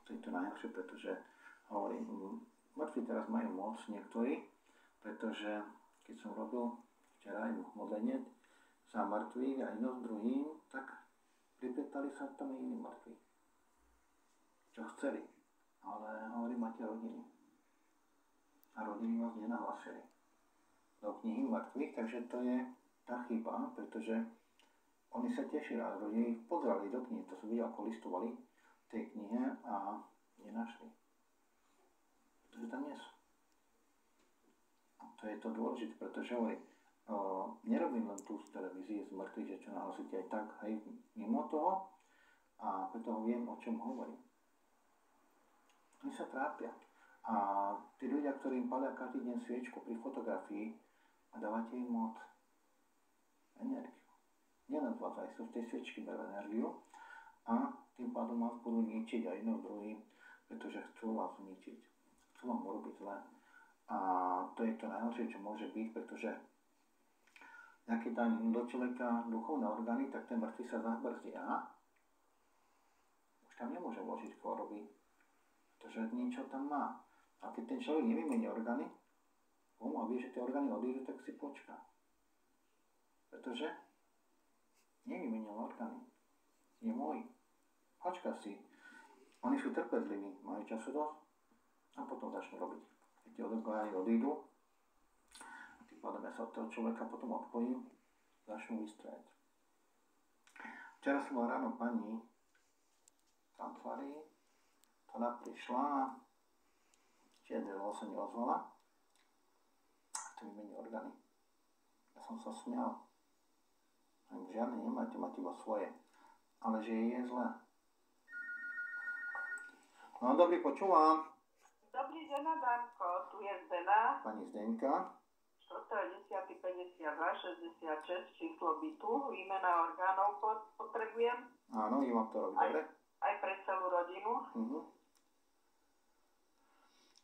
To je to najhoršie, pretože hovorím, mŕtvi teraz majú moc niektorí, pretože keď som robil včera aj modlenie za mŕtvych a jedno s druhým, tak pripýtali sa tam iní mŕtvi. Čo chceli, ale hovorím, máte rodiny. A rodiny vás nenahlasili do knihy mŕtvych, takže to je tá chyba, pretože oni sa tešili, ale rodiny ich pozrali do knihy, to som videl, ako listovali v tej knihe a nenašli. Pretože tam nie sú. A to je to dôležité, pretože hovorím, nerobím len tu z televízie z mŕtvych, že čo nahlasíte aj tak, hej, mimo toho, a preto viem, o čom hovorím. Oni sa trápia. A tí ľudia, ktorí im palia každý deň sviečku pri fotografii a dávate im moc energiu. Nielen z vás, aj sú v tej sviečky berú energiu a tým pádom vás budú ničiť aj jedno druhým, pretože chcú vás ničiť. Chcú vám urobiť zle. A to je to najhoršie, čo môže byť, pretože keď dá do človeka duchovné orgány, tak ten mŕtvy sa zabrzdí a už tam nemôže vložiť choroby, pretože niečo tam má. A keď ten človek nevymení orgány, a vie, že tie orgány odídu, tak si počká. Pretože nevymenil orgány. Je môj. Počká si. Oni sú trpezliví, majú času dosť a potom začnú robiť. Keď tie orgány odídu, tým pádom ja sa od toho človeka potom odpojím, začnú vystrajať. Včera som mal ráno pani v kancelárii, ktorá prišla, čiže sa neozvala, to vymení orgány. Ja som sa smial. Žiadne nemáte, máte iba svoje. Ale že je zle. No dobrý, počúvam. Dobrý deň, Adamko, tu je Zdena. Pani Zdenka. 4.10.52, 66, číslo bytu, výmena orgánov potrebujem. Áno, je vám to robiť, dobre? Aj pre celú rodinu.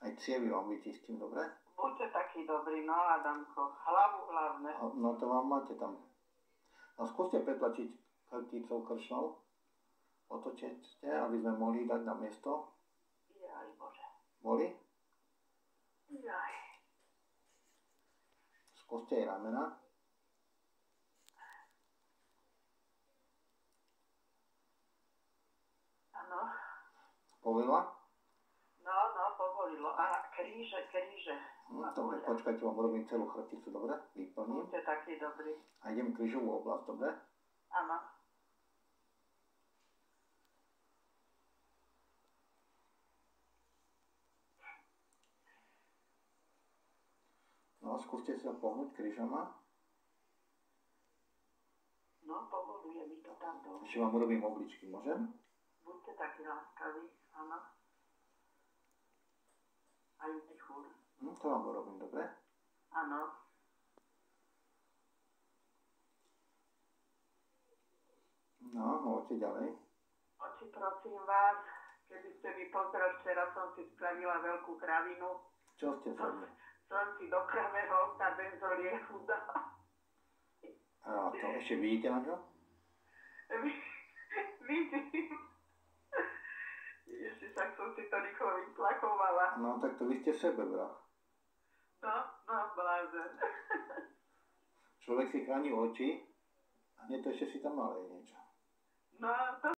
Aj cievy vám vyčistím, dobre? Buďte taký dobrý, no Adamko, hlavu hlavne. No to vám máte tam. No skúste pretlačiť krticou kršnou. Otočte, aby sme mohli dať na miesto. Jaj, Bože. Boli? Jaj. Skúste jej ramena. Áno. Povolila? No, povolilo. A kríže. No dobre, počkajte, vám urobím celú chrbticu, dobre? Vyplním. Buďte taký dobrý. A idem krížovú oblasť, dobre? Áno. No, skúste sa pohnúť krížama. No, povoluje mi to tam dole. Ešte vám urobím obličky, môžem? Buďte taký láskaví, áno. Aj mechúr. To vám urobím, dobre? Áno. No, môžete ďalej. Oči, prosím vás, keby ste mi pozreli, včera som si spravila veľkú kravinu. Čo ste zrobili? Som si do pravého okna benzolieru dala. A to ešte vidíte na čo? Vidím. Ešte tak som si to rýchlo vyplakovala. No, tak to vy ste sebevrah. No, blázen. Človek si chráni oči a nie to ešte si tam malé niečo. No, to